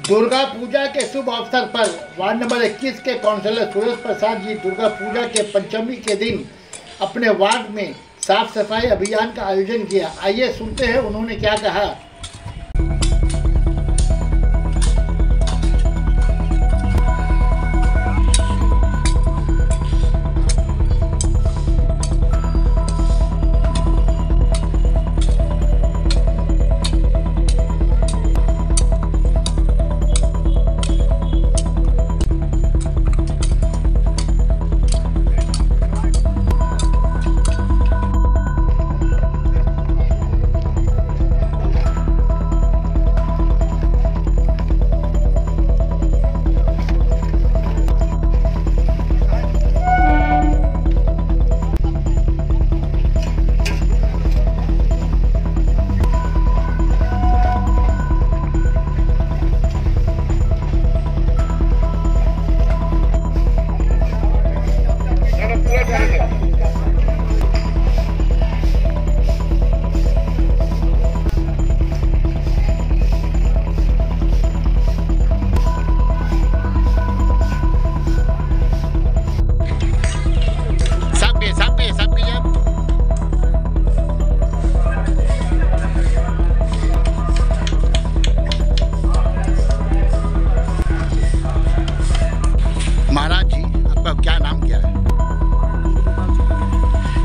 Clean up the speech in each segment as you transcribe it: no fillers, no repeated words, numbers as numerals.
दुर्गा पूजा के शुभ अवसर पर वार्ड नंबर 21 के काउंसलर सुरेश प्रसाद जी दुर्गा पूजा के पंचमी के दिन अपने वार्ड में साफ सफाई अभियान का आयोजन किया। आइए सुनते हैं उन्होंने क्या कहा। महाराज जी, आपका क्या नाम क्या है?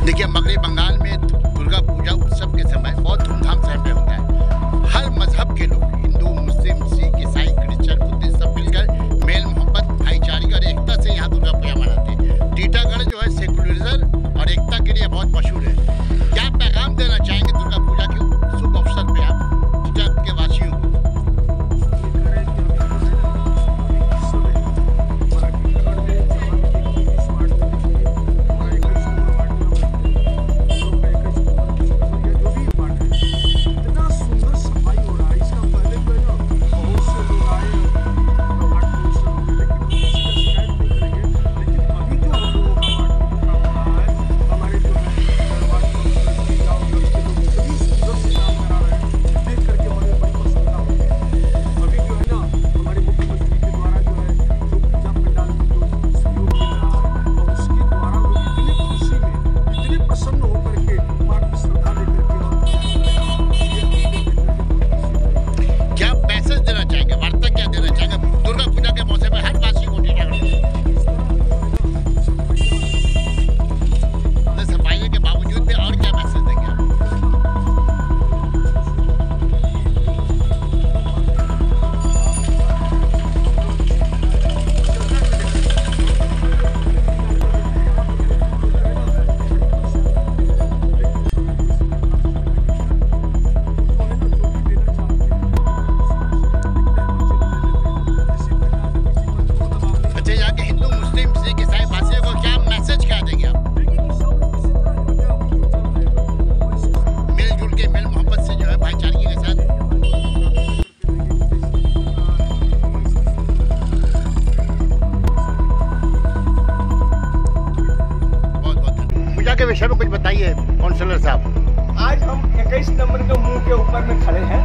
देखिए, मगरबी बंगाल में दुर्गा पूजा उत्सव के समय बहुत धूमधाम से पे होता है। हर मजहब के लोग, हिंदू, मुस्लिम, सिख, ईसाई, क्रिश्चियन, बुद्धिस्ट, सब मिलकर मेल मोहब्बत, भाईचारे और एकता से यहाँ दुर्गा पूजा मनाते हैं। टीटागढ़ जो है सेकुलरिज्म और एकता के लिए बहुत मशहूर है। क्या पैगाम देना चाहेंगे दुर्गा पूजा के शुभ अवसर पे आप टीटा के वासियों को? के विषय में कुछ बताइए काउंसलर साहब। आज हम 21 नंबर के मुंह के ऊपर में खड़े हैं।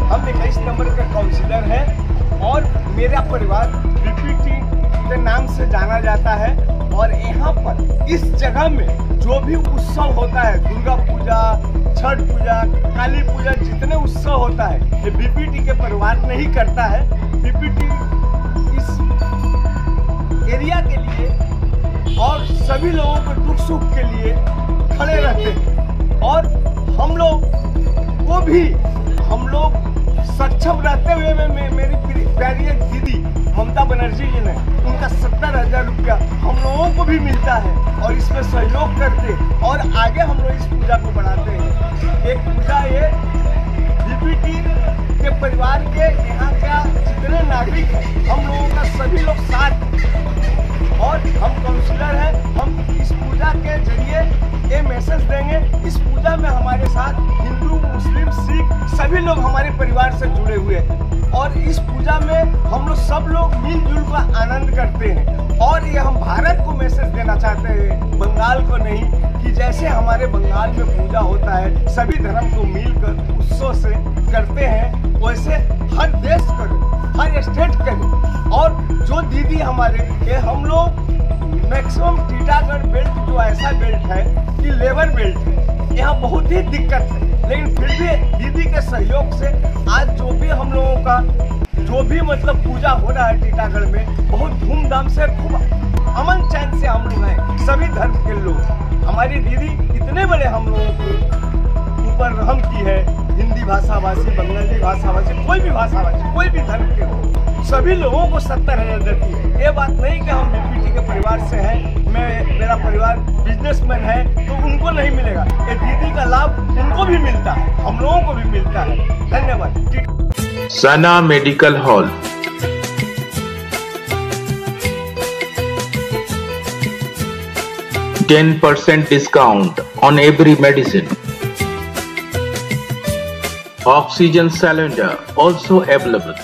हम 21 नंबर के काउंसलर हैं और मेरा परिवार बीपीटी के नाम से जाना जाता है। और यहाँ पर इस जगह में जो भी उत्सव होता है, दुर्गा पूजा, छठ पूजा, काली पूजा, जितने उत्सव होता है ये बीपीटी के परिवार ने ही करता है। बीपीटी इस एरिया के लिए और सभी लोगों के दुख सुख के लिए खड़े रहते हैं। और हम लोग सक्षम रहते हुए मेरी प्यारी दीदी ममता बनर्जी जी ने उनका 70,000 रुपया हम लोगों को भी मिलता है और इसमें सहयोग करते और आगे हम लोग इस पूजा को बढ़ाते हैं। एक पूजा ये बीपीटी के परिवार के यहाँ का जितने नागरिक हैं हम लोगों का सभी लोग साथ और हम काउंसलर हैं। हम इस पूजा के जरिए ये मैसेज देंगे। इस पूजा में हमारे साथ हिंदू, मुस्लिम, सिख सभी लोग हमारे परिवार से जुड़े हुए हैं और इस पूजा में हम लोग सब लोग मिलजुल कर आनंद करते हैं। और ये हम भारत को मैसेज देना चाहते हैं, बंगाल को नहीं, कि जैसे हमारे बंगाल में पूजा होता है सभी धर्म को मिलकर उत्सव से करते हैं, वैसे हर देश को, हर स्टेट दीदी हमारे, ये हम लोग मैक्सिमम टीटागढ़ बेल्ट जो ऐसा बेल्ट है कि लेबर बेल्ट है, यहाँ बहुत ही दिक्कत है, लेकिन फिर भी दीदी के सहयोग से आज जो भी हम लोगों का जो भी मतलब पूजा हो रहा है टीटागढ़ में, बहुत धूमधाम से, खूब अमन चैन से हम लोग हैं, सभी धर्म के लोग। हमारी दीदी इतने बड़े हम लोगों के ऊपर रहम की है, हिंदी भाषाभाषी, बंगाली भाषाभाषी, कोई भी भाषाभाषी, कोई भी धर्म के हो, सभी लोगों को 70,000 देती है। ये बात नहीं कि हम बीपीटी के परिवार से हैं, मेरा परिवार बिजनेसमैन है तो उनको नहीं मिलेगा, ये दीदी का लाभ उनको भी मिलता है, हम लोगों को भी मिलता है। धन्यवाद। सना medical hall, 10% discount on every medicine. Oxygen cylinder also available.